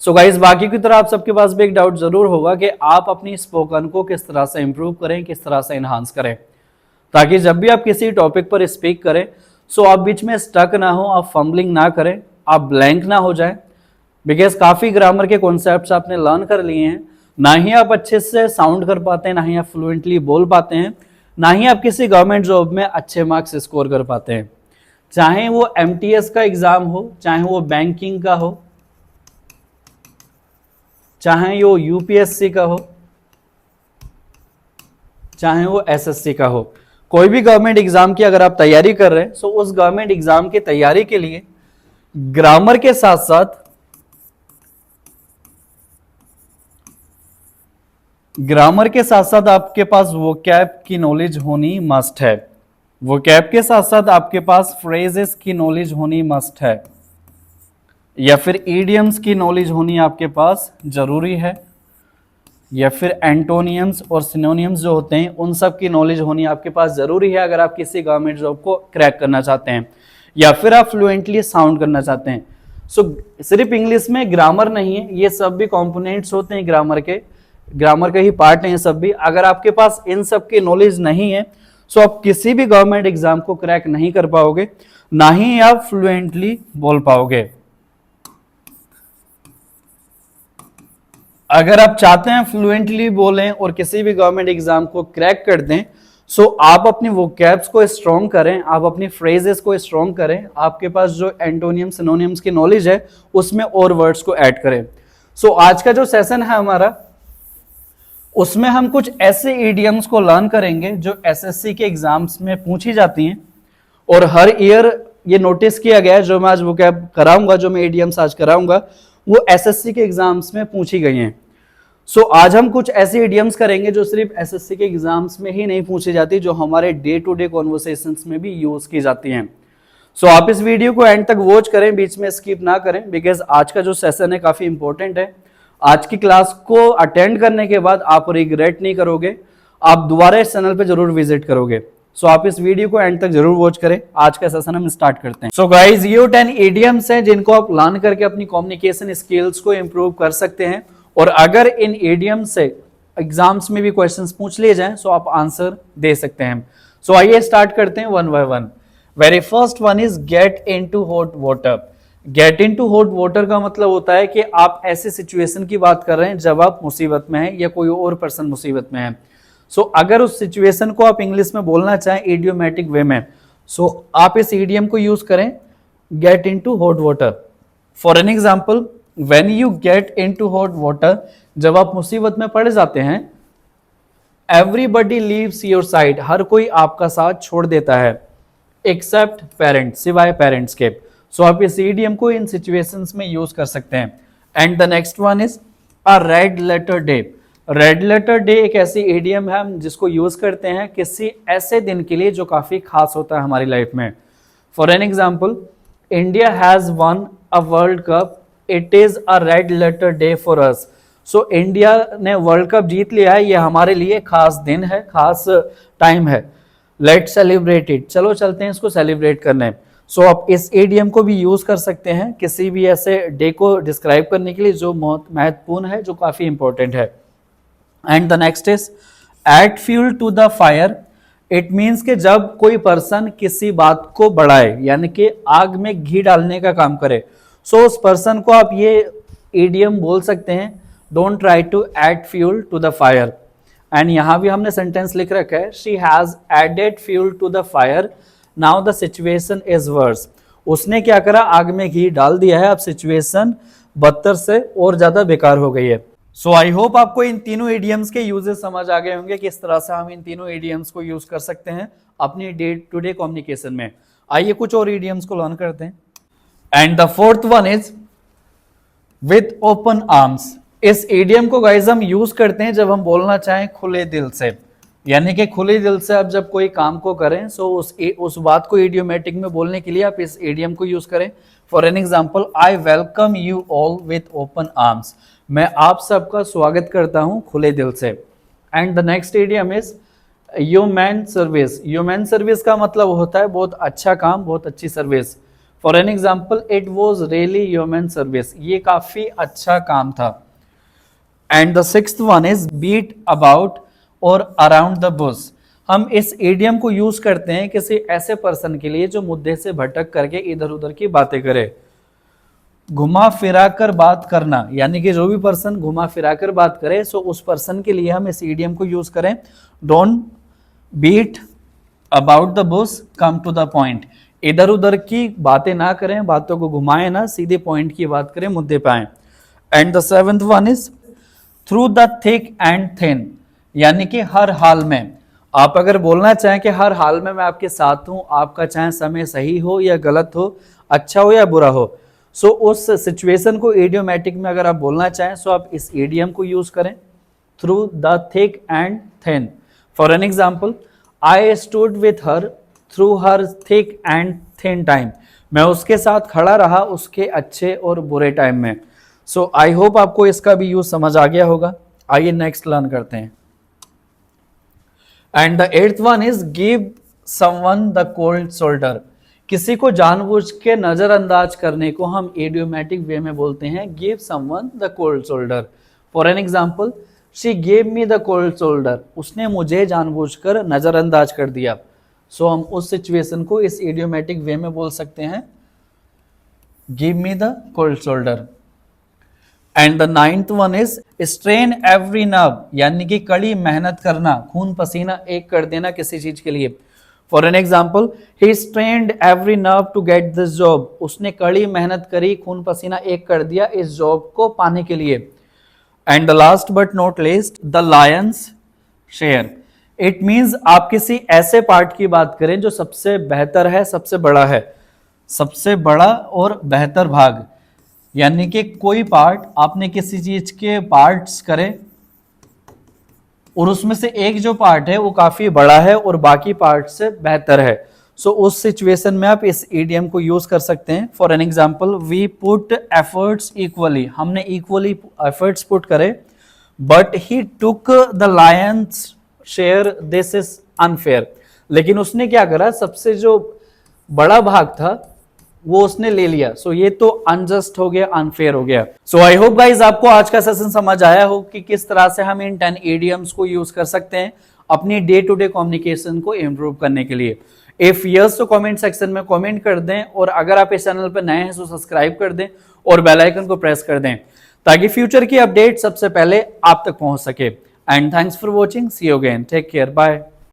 So guys, बाकी की तरह आप सबके पास भी एक डाउट जरूर होगा कि आप अपनी स्पोकन को किस तरह से इंप्रूव करें, किस तरह से इनहांस करें, ताकि जब भी आप किसी टॉपिक पर स्पीक करें सो आप बीच में स्टक ना हो, आप फंबलिंग ना करें, आप ब्लैंक ना हो जाएं। बिकॉज काफी ग्रामर के कॉन्सेप्ट्स आपने लर्न कर लिए हैं, ना ही आप अच्छे से साउंड कर पाते हैं, ना ही आप फ्लुएंटली बोल पाते हैं, ना ही आप किसी गवर्नमेंट जॉब में अच्छे मार्क्स स्कोर कर पाते हैं। चाहे वो एमटीएस का एग्जाम हो, चाहे वो बैंकिंग का हो, चाहे वो यूपीएससी का हो, चाहे वो एसएससी का हो, कोई भी गवर्नमेंट एग्जाम की अगर आप तैयारी कर रहे हैं तो उस गवर्नमेंट एग्जाम की तैयारी के लिए ग्रामर के साथ साथ आपके पास वोकैब की नॉलेज होनी मस्ट है। वोकैब के साथ साथ आपके पास फ्रेजेस की नॉलेज होनी मस्ट है, या फिर इडियम्स की नॉलेज होनी आपके पास जरूरी है, या फिर एंटोनियम्स और सिनोनियम्स जो होते हैं उन सब की नॉलेज होनी आपके पास जरूरी है अगर आप किसी गवर्नमेंट जॉब को क्रैक करना चाहते हैं, या फिर आप फ्लुएंटली साउंड करना चाहते हैं। सो सिर्फ इंग्लिश में ग्रामर नहीं है, ये सब भी कंपोनेंट्स होते हैं ग्रामर के ही पार्ट हैं ये सब भी। अगर आपके पास इन सब की नॉलेज नहीं है सो आप किसी भी गवर्नमेंट एग्जाम को क्रैक नहीं कर पाओगे, ना ही आप फ्लुएंटली बोल पाओगे। अगर आप चाहते हैं फ्लुएंटली बोलें और किसी भी गवर्नमेंट एग्जाम को क्रैक कर दें सो आप अपनी वोकैब्स को स्ट्रॉन्ग करें, आप अपनी फ्रेजेस को स्ट्रॉन्ग करें, आपके पास जो एंटोनियम सिनोनियम्स की नॉलेज है उसमें और वर्ड्स को ऐड करें। सो आज का जो सेशन है हमारा, उसमें हम कुछ ऐसे इडियम्स को लर्न करेंगे जो एसएससी के एग्जाम्स में पूछी जाती हैं, और हर ईयर ये नोटिस किया गया है जो मैं आज वोकैब कराऊंगा, जो मैं इडियम्स आज कराऊंगा वो एसएससी के एग्जाम्स में पूछी गई हैं। सो आज हम कुछ ऐसे इडियम्स करेंगे जो सिर्फ एसएससी के एग्जाम्स में ही नहीं पूछी जाती, जो हमारे डे टू डे कॉन्वर्सेशंस में भी यूज की जाती हैं। सो आप इस वीडियो को एंड तक वॉच करें, बीच में स्किप ना करें, बिकॉज आज का जो सेशन है काफी इंपॉर्टेंट है। आज की क्लास को अटेंड करने के बाद आप रिग्रेट नहीं करोगे, आप दोबारा इस चैनल पे जरूर विजिट करोगे। सो आप इस वीडियो को एंड तक जरूर वॉच करें। आज का सेशन हम स्टार्ट करते हैं। सो गाइस, ये 10 इडियम्स हैं जिनको आप लर्न करके अपनी कम्युनिकेशन स्किल्स को इंप्रूव कर सकते हैं, और अगर इन इडियम से एग्जाम्स में भी क्वेश्चंस पूछ लिए जाएं तो आप आंसर दे सकते हैं। सो आइए स्टार्ट करते हैं one by one. Very first one is get into hot water. Get into hot water का मतलब होता है कि आप ऐसे सिचुएशन की बात कर रहे हैं जब आप मुसीबत में हैं या कोई और पर्सन मुसीबत में है। सो अगर उस सिचुएशन को आप इंग्लिश में बोलना चाहें इडियोमैटिक वे में, सो आप इस इडियम को यूज करें, get into hot water. For an example, when you get into hot water, जब आप मुसीबत में पड़ जाते हैं, एवरीबडी लीव्स योर साइड, हर कोई आपका साथ छोड़ देता है, एक्सेप्ट पेरेंट्स, सिवाय पेरेंट्स के। सो आप इस इडियम को इन सिचुएशंस में यूज कर सकते हैं। And the next one is a red letter day. Red letter day एक ऐसी इडियम है हम जिसको यूज करते हैं किसी ऐसे दिन के लिए जो काफी खास होता है हमारी लाइफ में। For an example, India has won a world cup, it is a red letter day for us. So India ने वर्ल्ड कप जीत लिया है, ये हमारे लिए खास दिन है, खास टाइम है, लेट सेलिब्रेट इट, चलो चलते हैं इसको सेलिब्रेट करने। सो आप इस इडियम को भी यूज कर सकते हैं किसी भी ऐसे डे को डिस्क्राइब करने के लिए जो बहुत महत्वपूर्ण है, जो काफी इंपॉर्टेंट है। And the next is add fuel to the fire. It means कि जब कोई पर्सन किसी बात को बढ़ाए, यानी कि आग में घी डालने का काम करे, सो उस पर्सन को आप ये इडियम बोल सकते हैं, don't try to add fuel to the fire. And यहां भी हमने सेंटेंस लिख रखा है, she has added fuel to the fire, now the situation is worse. उसने क्या करा, आग में घी डाल दिया है, अब सिचुएशन बदतर से और ज्यादा बेकार हो गई है। सो आई होप आपको इन तीनों इडियम्स के यूजेस समझ आ गए होंगे, किस तरह से हम इन तीनों इडियम्स को यूज कर सकते हैं अपनी डे टू डे कम्युनिकेशन में। आइए कुछ और इडियम्स को लर्न करते हैं। And the fourth one is with open arms. इस इडियम को गाइस हम यूज करते हैं जब हम बोलना चाहें खुले दिल से, यानी कि खुले दिल से आप जब कोई काम को करें सो उस बात को इडियोमैटिक में बोलने के लिए आप इस इडियम को यूज करें। For an example, I welcome you all with open arms, मैं आप सबका स्वागत करता हूं खुले दिल से। And the next idiom is human service. Human service का मतलब होता है बहुत अच्छा काम, बहुत अच्छी service. For an example, it was really human service, ये काफी अच्छा काम था। And the sixth one is beat about और अराउंड द बुश। हम इस इडियम को यूज करते हैं किसी ऐसे पर्सन के लिए जो मुद्दे से भटक करके इधर उधर की बातें करे। घुमा फिरा कर बात करना, यानी कि जो भी पर्सन घुमा फिरा कर बात करे, सो उस पर्सन के लिए हम इस इडियम को यूज करें। Don't beat about the bush, come to the point. इधर उधर की बातें ना करें, बातों को घुमाएं ना, सीधे पॉइंट की बात करें, मुद्दे पे आएं। And the seventh one is through the thick and thin, यानी कि हर हाल में। आप अगर बोलना चाहें कि हर हाल में मैं आपके साथ हूं, आपका चाहे समय सही हो या गलत हो, अच्छा हो या बुरा हो, सो उस सिचुएशन को इडियोमैटिक में अगर आप बोलना चाहें, सो आप इस इडियम को यूज करें, through the thick and thin. For an example, I stood with her through her thick and thin time. मैं उसके साथ खड़ा रहा उसके अच्छे और बुरे टाइम में। सो आई होप आपको इसका भी यूज समझ आ गया होगा। आइए नेक्स्ट लर्न करते हैं। And the eighth one is give someone the cold shoulder. किसी को जानबूझ के नजरअंदाज करने को हम इडियोमैटिक वे में बोलते हैं give someone the cold shoulder. For an example, she gave me the cold shoulder, उसने मुझे जानबूझकर नजरअंदाज कर दिया। सो हम उस सिचुएशन को इस इडियोमैटिक वे में बोल सकते हैं give me the cold shoulder. And the ninth one is strain every nerve, यानी कि कड़ी मेहनत करना, खून पसीना एक कर देना किसी चीज के लिए। For an example, he strained every nerve to get this job, उसने कड़ी मेहनत करी, खून पसीना एक कर दिया इस जॉब को पाने के लिए। And the last but not least, the lion's share. It means आप किसी ऐसे पार्ट की बात करें जो सबसे बेहतर है, सबसे बड़ा है, सबसे बड़ा और बेहतर भाग, यानी कि कोई पार्ट आपने किसी चीज के पार्ट्स करे और उसमें से एक जो पार्ट है वो काफी बड़ा है और बाकी पार्ट से बेहतर है। सो उस सिचुएशन में आप इस इडियम को यूज कर सकते हैं। For an example, we put efforts equally, हमने इक्वली एफर्ट्स पुट करे, but he took the lion's share, this is unfair. लेकिन उसने क्या करा, सबसे जो बड़ा भाग था वो उसने ले लिया। सो ये तो अनजस्ट हो गया, अनफेयर हो गया। सो आई होप गाइज आपको आज का सेशन समझ आया हो कि किस तरह से हम इन 10 इडियम्स को यूज कर सकते हैं अपनी डे टू डे कम्युनिकेशन को इंप्रूव करने के लिए। इफ यस तो कमेंट सेक्शन में कमेंट कर दें, और अगर आप इस चैनल पर नए हैं तो सब्सक्राइब कर दें और बेल आइकन को प्रेस कर दें ताकि फ्यूचर की अपडेट सबसे पहले आप तक पहुंच सके। And thanks for watching, see you again, take care, bye.